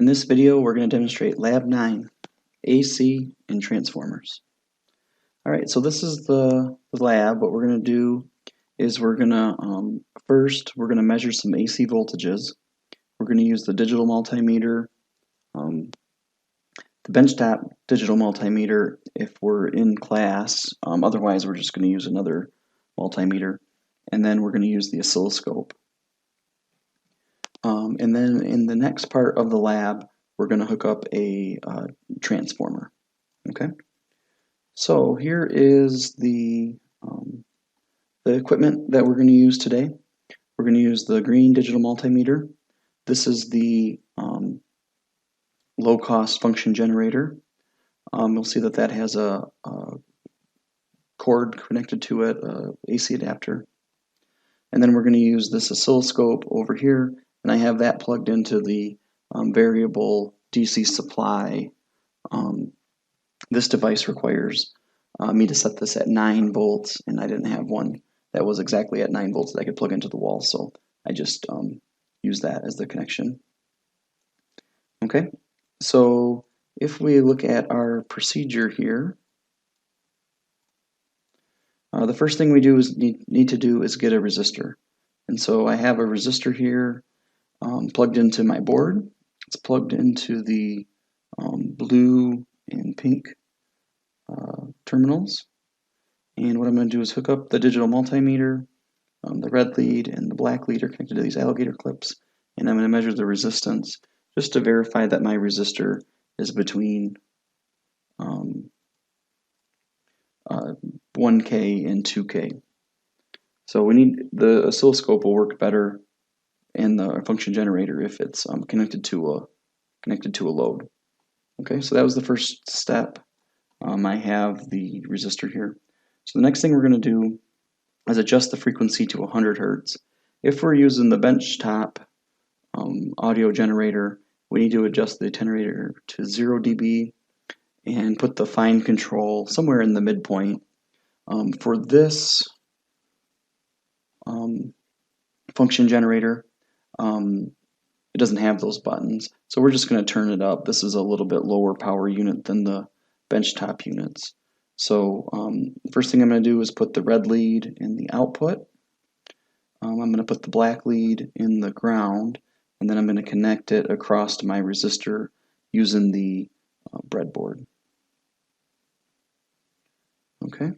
In this video, we're going to demonstrate Lab 9, AC and Transformers. Alright, so this is the lab. What we're going to do is first we're going to measure some AC voltages. We're going to use the digital multimeter, the benchtop digital multimeter if we're in class. Otherwise, we're just going to use another multimeter. And then we're going to use the oscilloscope. And then in the next part of the lab, we're going to hook up a transformer. Okay. So here is the equipment that we're going to use today. We're going to use the green digital multimeter. This is the low-cost function generator. You'll see that has a cord connected to it, AC adapter. And then we're going to use this oscilloscope over here, and I have that plugged into the variable DC supply. This device requires me to set this at 9 volts, and I didn't have one that was exactly at 9 volts that I could plug into the wall, so I just use that as the connection. Okay, so if we look at our procedure here, the first thing we do is need to do is get a resistor. And so I have a resistor here plugged into my board. It's plugged into the blue and pink terminals. And what I'm going to do is hook up the digital multimeter. The red lead and the black lead are connected to these alligator clips. And I'm going to measure the resistance just to verify that my resistor is between 1K and 2K. So the oscilloscope will work better and the function generator if it's connected to a load. Okay, so that was the first step. I have the resistor here. So the next thing we're going to do is adjust the frequency to 100 Hertz. If we're using the benchtop audio generator, we need to adjust the attenuator to 0 dB and put the fine control somewhere in the midpoint. For this function generator, it doesn't have those buttons, so we're just going to turn it up. This is a little bit lower power unit than the benchtop units. So the first thing I'm going to do is put the red lead in the output. I'm going to put the black lead in the ground, and then I'm going to connect it across to my resistor using the breadboard. Okay,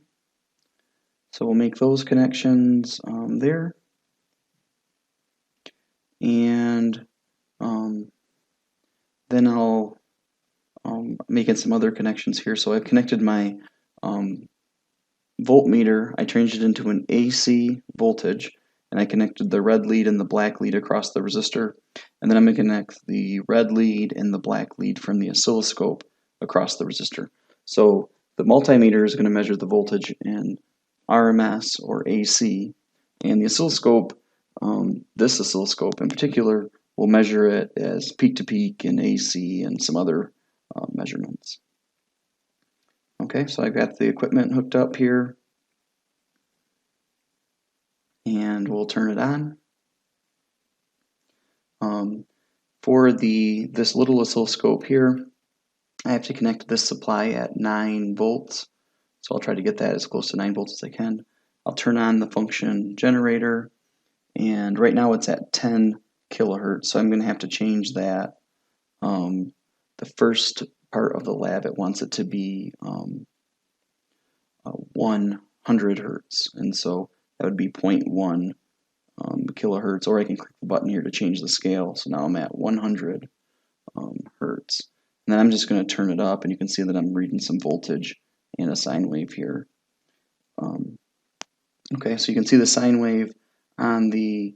so we'll make those connections there, and then I'll make some other connections here. So I've connected my voltmeter. I changed it into an AC voltage, and I connected the red lead and the black lead across the resistor, and then I'm going to connect the red lead and the black lead from the oscilloscope across the resistor. So the multimeter is going to measure the voltage in RMS or AC, and the oscilloscope, this oscilloscope in particular, will measure it as peak to peak in AC and some other measurements. Okay, so I've got the equipment hooked up here, and we'll turn it on. For this little oscilloscope here, I have to connect this supply at 9 volts, so I'll try to get that as close to 9 volts as I can. I'll turn on the function generator, and right now it's at 10 kilohertz, so I'm going to have to change that. The first part of the lab, it wants it to be 100 hertz, and so that would be 0.1 kilohertz, or I can click the button here to change the scale. So now I'm at 100 hertz. And then I'm just going to turn it up, and you can see that I'm reading some voltage and a sine wave here. Okay, so you can see the sine wave on the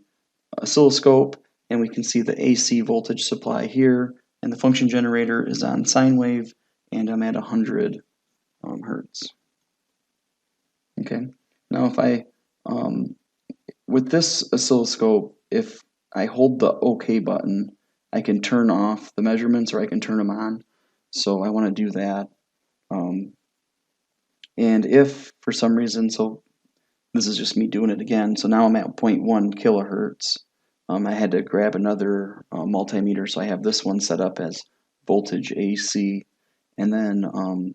oscilloscope, and we can see the AC voltage supply here, and the function generator is on sine wave, and I'm at 100 hertz. Okay, now if I, with this oscilloscope, if I hold the OK button, I can turn off the measurements or I can turn them on. So I want to do that. And if for some reason, so this is just me doing it again, so now I'm at 0.1 kilohertz. I had to grab another multimeter, so I have this one set up as voltage AC, and then I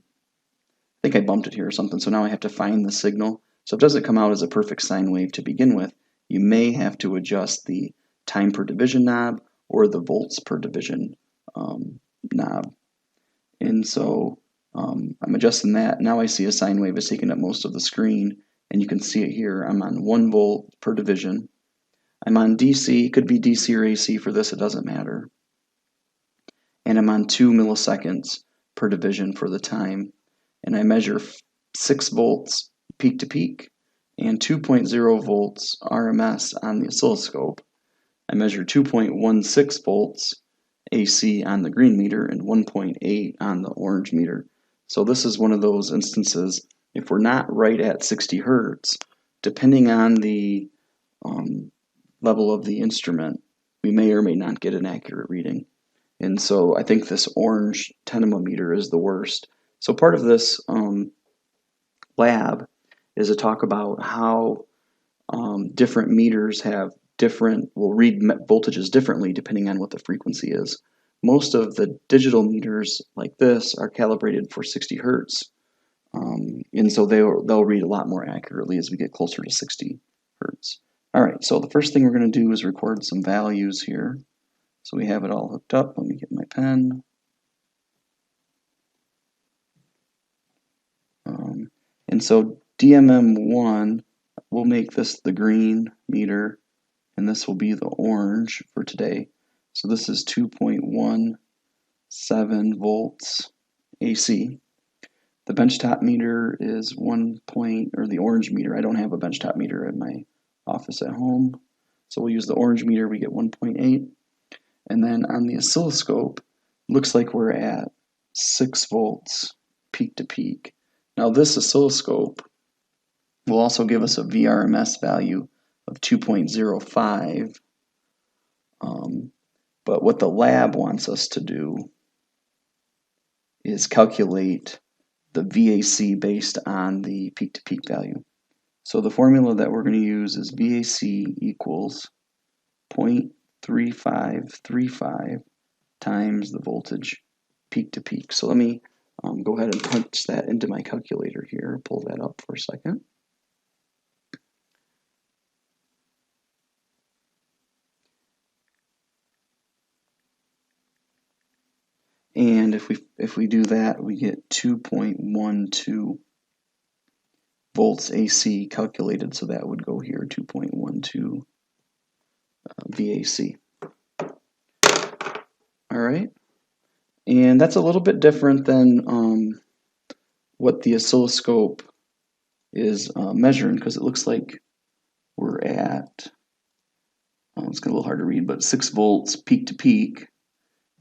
think I bumped it here or something, so now I have to find the signal. So if it doesn't come out as a perfect sine wave to begin with, you may have to adjust the time per division knob or the volts per division knob. And so I'm adjusting that. Now I see a sine wave is taking up most of the screen, and you can see it here. I'm on 1 volt per division. I'm on DC, could be DC or AC for this, it doesn't matter. And I'm on 2 milliseconds per division for the time. And I measure 6 volts peak to peak and 2.0 volts RMS on the oscilloscope. I measure 2.16 volts AC on the green meter and 1.8 on the orange meter. So this is one of those instances, if we're not right at 60 hertz, depending on the level of the instrument, we may or may not get an accurate reading. And so I think this orange tenimometer is the worst. So part of this lab is to talk about how different meters have will read voltages differently depending on what the frequency is. Most of the digital meters like this are calibrated for 60 hertz, and so they'll read a lot more accurately as we get closer to 60 hertz. All right, so the first thing we're going to do is record some values here. So we have it all hooked up. Let me get my pen. And so DMM1, we'll make this the green meter, and this will be the orange for today. So this is 2.17 volts AC. The benchtop meter is the orange meter. I don't have a benchtop meter in my office at home. So we'll use the orange meter, we get 1.8. And then on the oscilloscope, looks like we're at 6 volts peak to peak. Now this oscilloscope will also give us a VRMS value of 2.05. But what the lab wants us to do is calculate the VAC based on the peak-to-peak value. So the formula that we're going to use is VAC equals 0.3535 times the voltage peak-to-peak. So let me go ahead and punch that into my calculator here. Pull that up for a second. And if we do that, we get 2.12 volts AC calculated, so that would go here, 2.12 VAC. All right, and that's a little bit different than what the oscilloscope is measuring, because it looks like we're at, it's a little hard to read, but 6 volts peak to peak,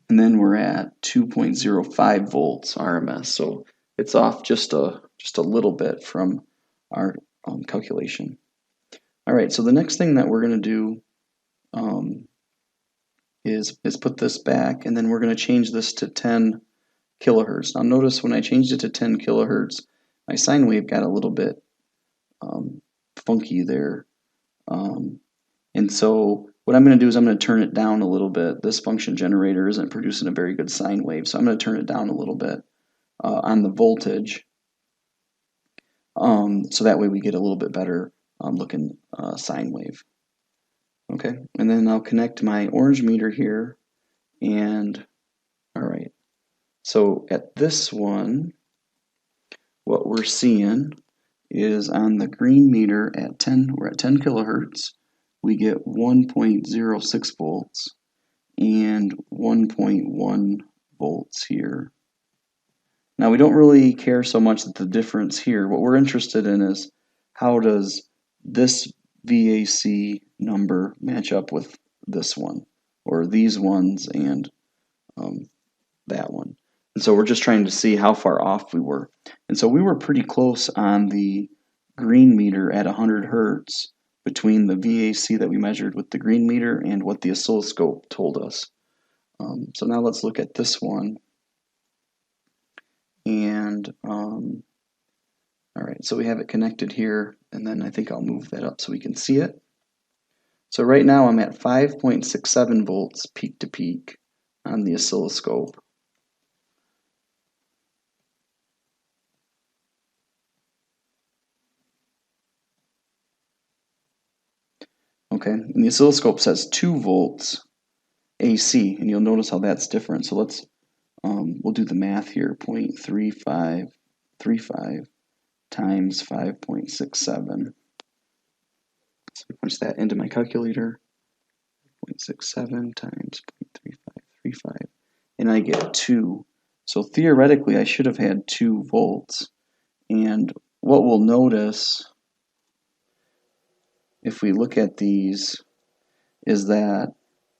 and then we're at 2.05 volts RMS. So it's off just a little bit from our calculation. All right, so the next thing that we're going to do is put this back, and then we're going to change this to 10 kilohertz. Now notice when I changed it to 10 kilohertz, my sine wave got a little bit funky there. And so what I'm going to do is I'm going to turn it down a little bit. This function generator isn't producing a very good sine wave, so I'm going to turn it down a little bit on the voltage. So that way we get a little bit better looking sine wave. Okay, and then I'll connect my orange meter here, and all right, so at this one, what we're seeing is on the green meter at 10, we're at 10 kilohertz, we get 1.06 volts and 1.1 volts here. Now we don't really care so much the difference here. What we're interested in is how does this VAC number match up with this one, or these ones and that one. And so we're just trying to see how far off we were. And so we were pretty close on the green meter at 100 hertz between the VAC that we measured with the green meter and what the oscilloscope told us. So now let's look at this one. And all right, so we have it connected here, and then I think I'll move that up so we can see it. So right now I'm at 5.67 volts peak to peak on the oscilloscope. Okay, and the oscilloscope says 2 volts AC, and you'll notice how that's different. So let's we'll do the math here. 0.3535 times 5.67. So I punch that into my calculator. 0.67 times 0.3535, and I get 2. So theoretically, I should have had 2 volts. And what we'll notice if we look at these is that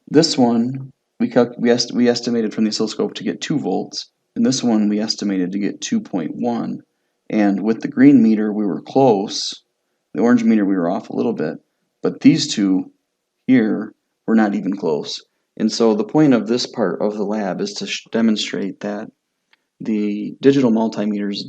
this one we estimated from the oscilloscope to get 2 volts, and this one we estimated to get 2.1. And with the green meter, we were close. The orange meter, we were off a little bit. But these two here were not even close. And so the point of this part of the lab is to demonstrate that the digital multimeters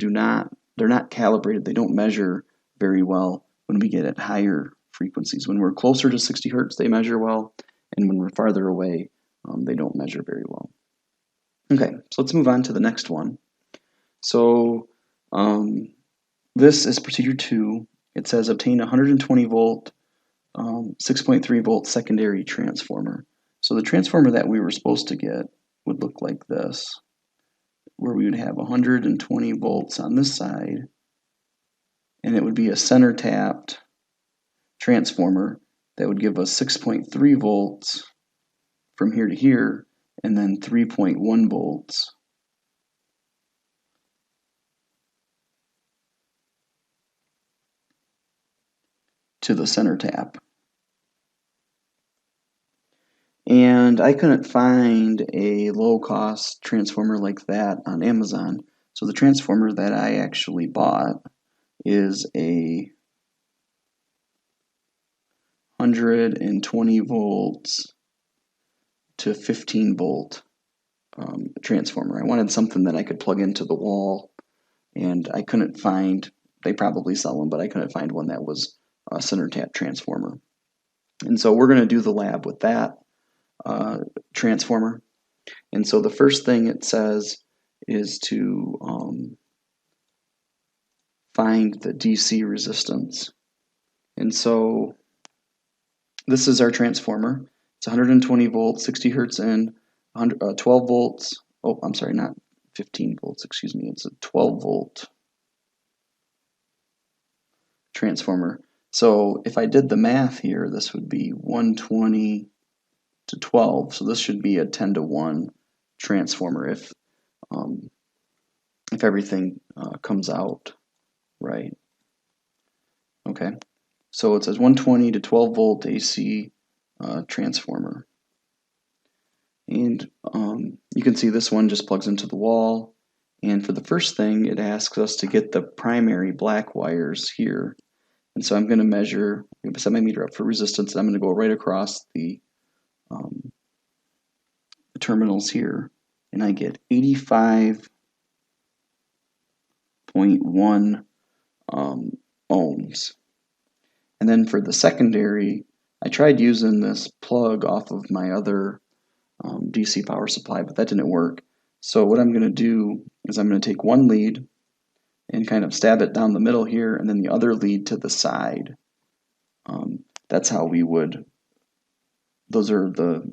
they're not calibrated. They don't measure very well when we get at higher frequencies. When we're closer to 60 hertz, they measure well, and when we're farther away, they don't measure very well. Okay, so let's move on to the next one. So this is procedure 2. It says obtain 120 volt, 6.3 volt secondary transformer. So the transformer that we were supposed to get would look like this, where we would have 120 volts on this side, and it would be a center tapped transformer that would give us 6.3 volts from here to here, and then 3.1 volts to the center tap. And I couldn't find a low-cost transformer like that on Amazon. So the transformer that I actually bought is a 120 volts to 15 volt transformer. I wanted something that I could plug into the wall, and I couldn't find, they probably sell them, but I couldn't find one that was a center tap transformer. And so we're going to do the lab with that transformer. And so the first thing it says is to find the DC resistance. And so this is our transformer. It's 120 volts, 60 hertz in, 12 volts. Oh, I'm sorry, not 15 volts, excuse me. It's a 12 volt transformer. So if I did the math here, this would be 120 to 12. So this should be a 10 to 1 transformer if everything comes out right. Okay, so it says 120 to 12 volt AC transformer. And you can see this one just plugs into the wall. And for the first thing, it asks us to get the primary black wires here. And so I'm going to measure, I'm going to set my meter up for resistance, and I'm going to go right across the terminals here, and I get 85.1 ohms. And then for the secondary, I tried using this plug off of my other DC power supply, but that didn't work. So what I'm going to do is I'm going to take one lead and kind of stab it down the middle here, and then the other lead to the side. That's how we would, those are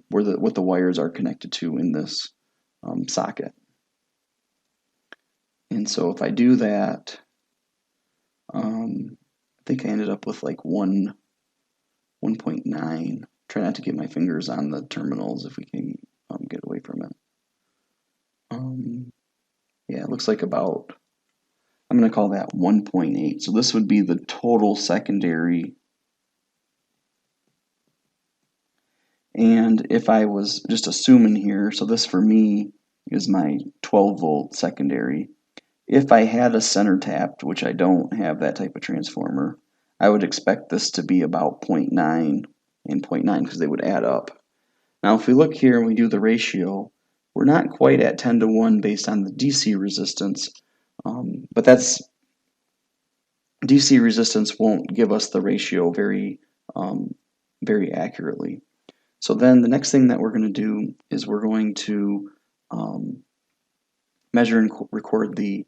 what the wires are connected to in this socket. And so if I do that, I think I ended up with like 1.9. Try not to get my fingers on the terminals if we can get away from it. Yeah, it looks like about, I'm going to call that 1.8. So this would be the total secondary. And if I was just assuming here, so this for me is my 12 volt secondary. If I had a center tapped, which I don't have that type of transformer, I would expect this to be about 0.9 and 0.9 because they would add up. Now if we look here and we do the ratio, we're not quite at 10 to 1 based on the DC resistance, but that's, DC resistance won't give us the ratio very very accurately. So then the next thing that we're going to do is we're going to measure and record the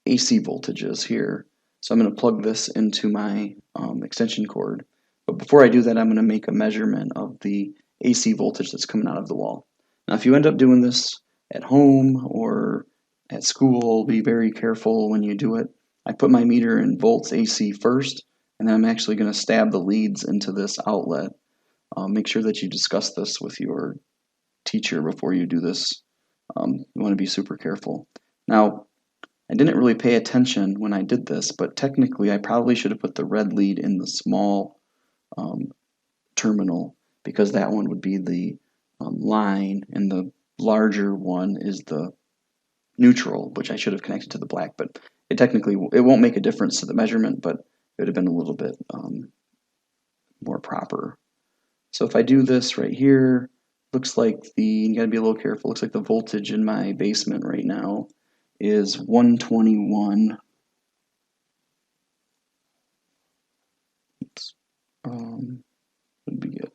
AC voltages here. So I'm going to plug this into my extension cord. But before I do that, I'm going to make a measurement of the AC voltage that's coming out of the wall. Now, if you end up doing this at home or at school, be very careful when you do it. I put my meter in volts AC first, and then I'm actually going to stab the leads into this outlet. Make sure that you discuss this with your teacher before you do this. You want to be super careful. Now, I didn't really pay attention when I did this, but technically I probably should have put the red lead in the small terminal, because that one would be the line, and the larger one is the neutral, which I should have connected to the black. But it won't make a difference to the measurement, but it would have been a little bit more proper. So if I do this right here, looks like you gotta be a little careful, looks like the voltage in my basement right now is 121. Oops. Would be it.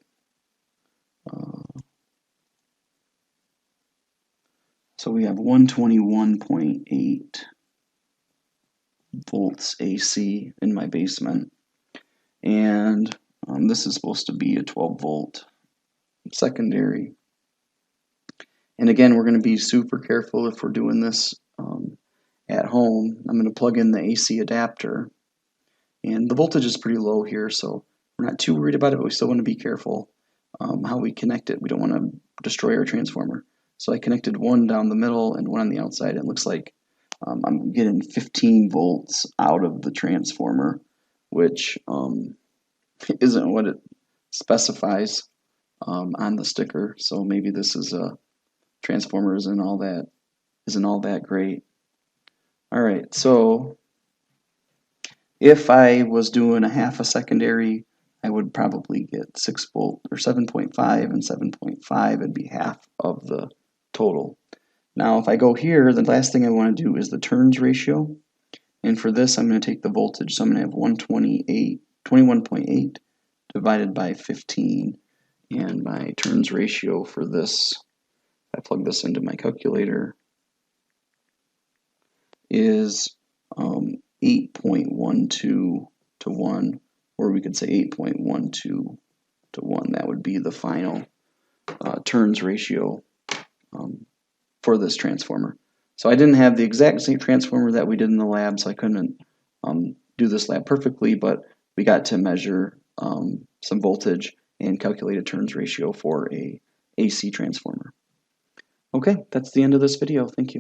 So we have 121.8 volts AC in my basement, and this is supposed to be a 12 volt secondary. And again, we're going to be super careful if we're doing this at home. I'm going to plug in the AC adapter, and the voltage is pretty low here, so we're not too worried about it, but we still want to be careful how we connect it. We don't want to destroy our transformer. So I connected one down the middle and one on the outside. It looks like I'm getting 15 volts out of the transformer, which isn't what it specifies on the sticker. So maybe this is a transformer isn't all that great. All right, so if I was doing a half a secondary, I would probably get 6 volt or 7.5, and 7.5 would be half of the total. Now if I go here, the last thing I want to do is the turns ratio, and for this I'm going to take the voltage, so I'm going to have 21.8 divided by 15, and my turns ratio for this, if I plug this into my calculator, is 8.12 to 1, or we could say 8.12 to 1. That would be the final turns ratio for this transformer. So I didn't have the exact same transformer that we did in the lab, so I couldn't do this lab perfectly, but we got to measure some voltage and calculate a turns ratio for a AC transformer. Okay, that's the end of this video. Thank you.